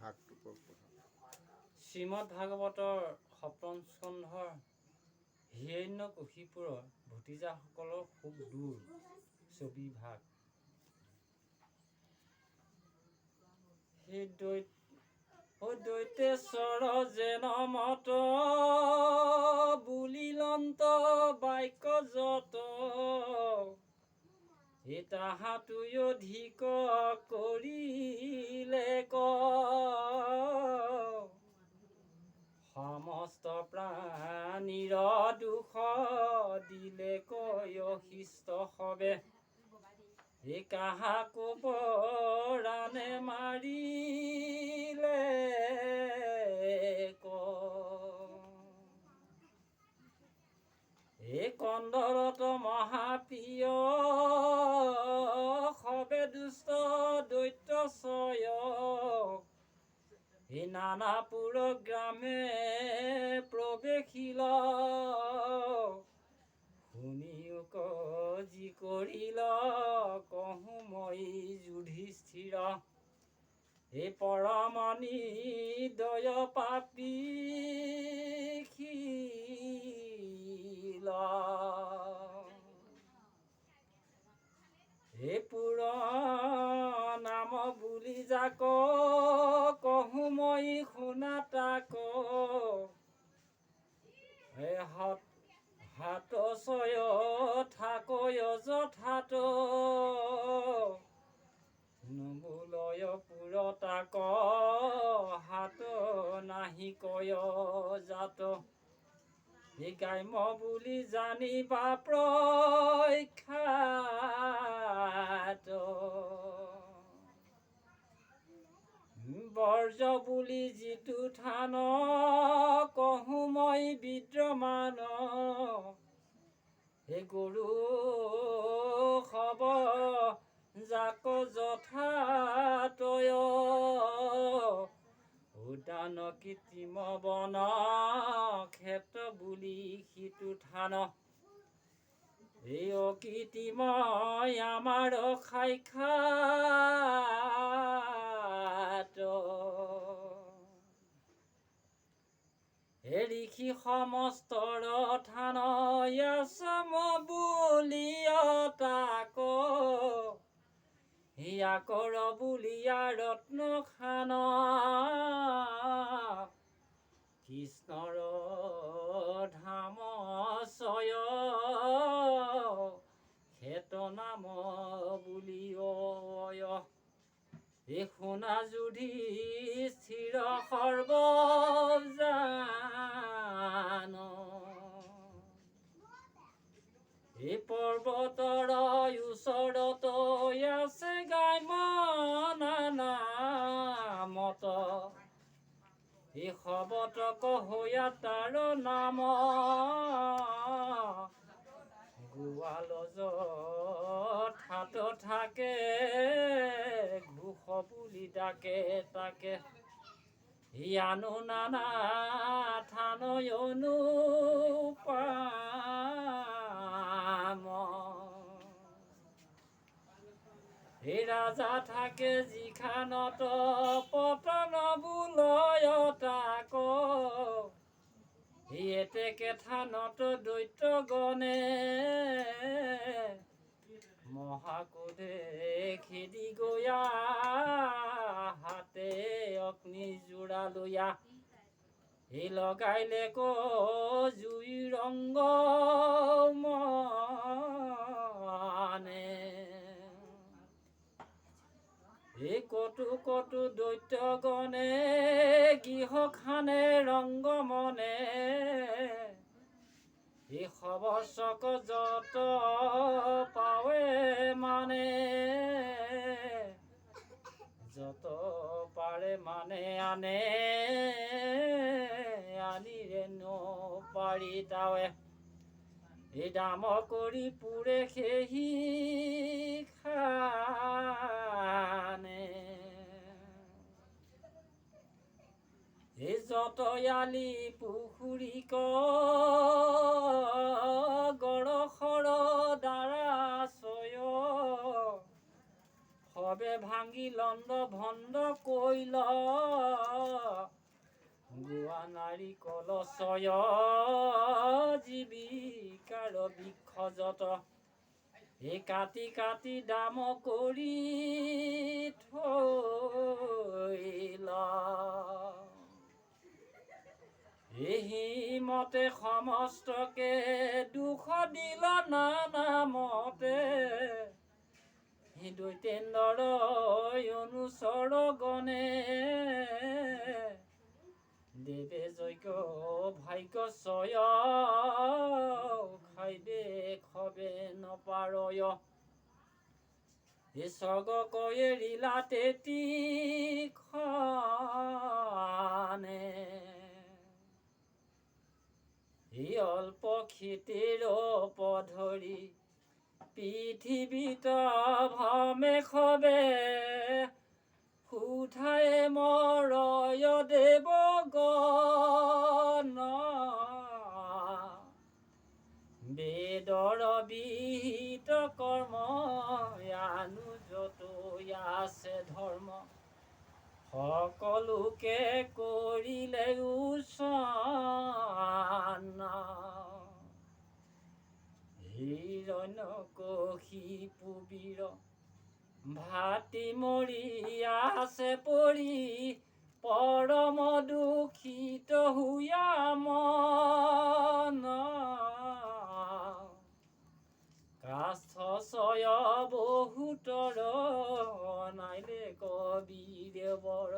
ভাগটো শ্ৰীমদ ভাগৱতৰ সপ্তম স্কন্ধৰ হিৰণ্যকশিপুৰৰ ভতিজাসকলৰ সুখ দূৰ ছবি ভাগ। সেই দৈতেশ্বৰ যেন মত বুলিলন্ত বাক্য যত তাহাঁতোই অধিক কৰিলে সমস্ত প্ৰাণীৰ দুখ দিলে অশিষ্ট হবে কাহাকো পৰাণে মাৰিলে কন্দৰত মহাপ্ৰিয় সবে দুষ্ট দৈত্য ছয় নানাপুৰ গ্ৰামে প্ৰৱেশিল শুনিও যি কৰিল কহো মই যুধিষ্ঠিৰ পৰম নিদয় পাপী পুৰ নাম বুলি যাক কহো মই শুনা তাক হাত ছয় থাকয় যথাত নুবুলয় পুৰ তাক হাত নাহি কয় জাত গাম্য বুলি জানিবা প্ৰখ্যাত বৰ্জ বুলি যিটো থান কহো মই বিদ্যমান গৰু হব যাক যথাতয় উদ্যান কৃত্ৰিম বন ক্ষেত্ৰ বুলি সিটো থান অকৃত্ৰিম আমাৰ সাক্ষাৎ ঋষি সমস্তৰ থান সম বুলিয় তাক ইয়াকৰ বুলিয়া ৰত্ন খান কৃষ্ণৰ ধাম ছয় ক্ষেত্ৰ নাম বুলি শুনা যুধিষ্ঠিৰ সৰ্বজান পৰ্বতৰ ওচৰত আছে গ্ৰাম্য নানা মত সবতক হৈয়া তাৰ নাম গোৱাল যথাত থাকে ঘোষ বুলি ডাকে তাকে আনো নানা থান অনুপাম ৰাজা থাকে যিখানত পতন বুলয় তাক এতেকে থানত দৈত্য গণে মহাকোধে খেদি গয়া হাতে অগ্নি জোৰা লয়া লগাইলে জুই ৰংগ মানে কটু কটু দৈত্য গণে গৃহ খানে ৰংগ মনে সবচক যত পাৱে মানে যত পাৰে মানে আনে আনিৰে নপাৰি তাৱে দাম কৰি পুৰে সেহি খানে যত আলি পুখুৰীক গড় খৰ দ্বাৰা ছয় সবে ভাঙি লণ্ড ভণ্ড কৈল গোৱা নাৰী কলচয় জীৱিকাৰ বৃক্ষ যত এই কাটি কাটি দাম কৰি থৈল এহি মতে সমস্তকে দুখ দিল নানা মতে দৈতেন্দ্ৰৰ অনুচৰ গণে দেৱে যজ্ঞ ভাগ্য চয় খাই দেখবে নপাৰয় এই স্বৰ্গ কয়ে ৰিলা তেতি খানে এই অল্প খেতিৰ পধৰি পৃথিৱীত ভমে খবে সুধাই মৰয় দেৱগণ বেদৰ বিহিত কৰ্ম আনু যত আছে ধৰ্ম সকলোকে কৰিলে উচ্চাৰণ হিৰণ্যকশিপু বীৰ ভাতি মৰি আছে পৰি পৰম দুখিত হুয়া মন কাষ্ঠচয় বহুতৰ নাইলে কবিৰ বৰ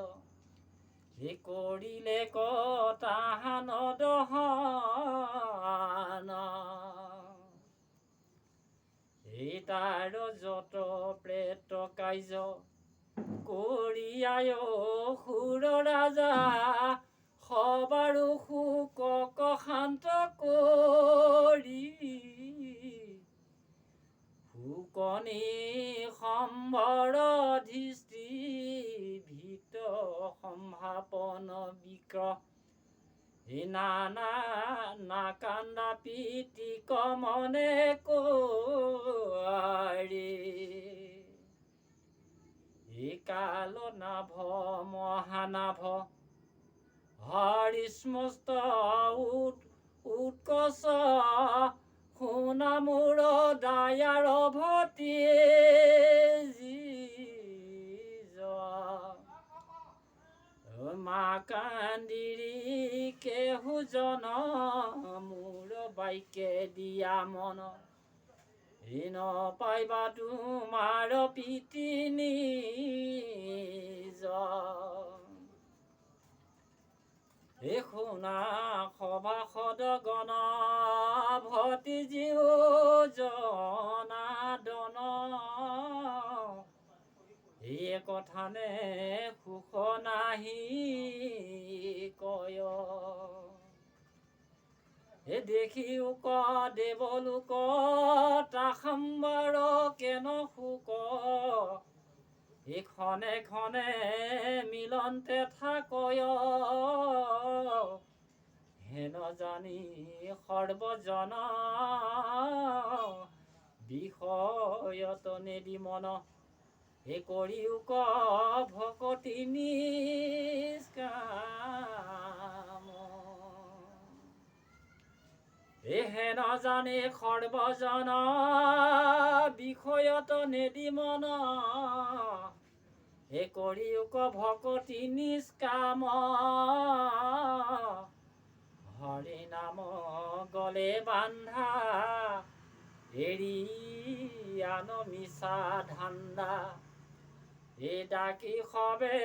এ কৰিলে কতাহান দহন এই তাৰ যত প্ৰেত কাৰ্য কৰিয়ায় সুৰ ৰাজা সবাৰো শোকক শান্ত কৰি শুকনি সম্ভৰ দৃষ্টি ভীত সম্ভাপন বিক্ৰ এই নানা নাকান্দা পিতি কমনে কৰি এই কাল নাভ মহানাভ হৰিস্মস্ত উৎকচ শুনা মোৰ দায়াৰ ভতি মা কান্দিৰি কেহুজন মোৰ বাইকে দিয়া মন ঋণ পাইবা তোমাৰ পিতি নিজ এই শুনা সভাসদ গণ ভতি জীৱ জনাদন এই কথানে সুখ নাহি কয় এ দেখিও ক দেৱলোক তাসাম্বাৰ কেন সুক এই খনে খনে মিলন্তে থাকয় হেন জানি সৰ্বজন বিষয়ত নেদি মন এ কৰিও ক ভকতি নিষ্কাম এহে নজানে সৰ্বজন বিষয়ত নেদি মন এ কৰিও ক ভকতি নিষ্কাম হৰি নাম গলে বান্ধা এৰি আন মিছা ধান্দা এ ডাকি সবে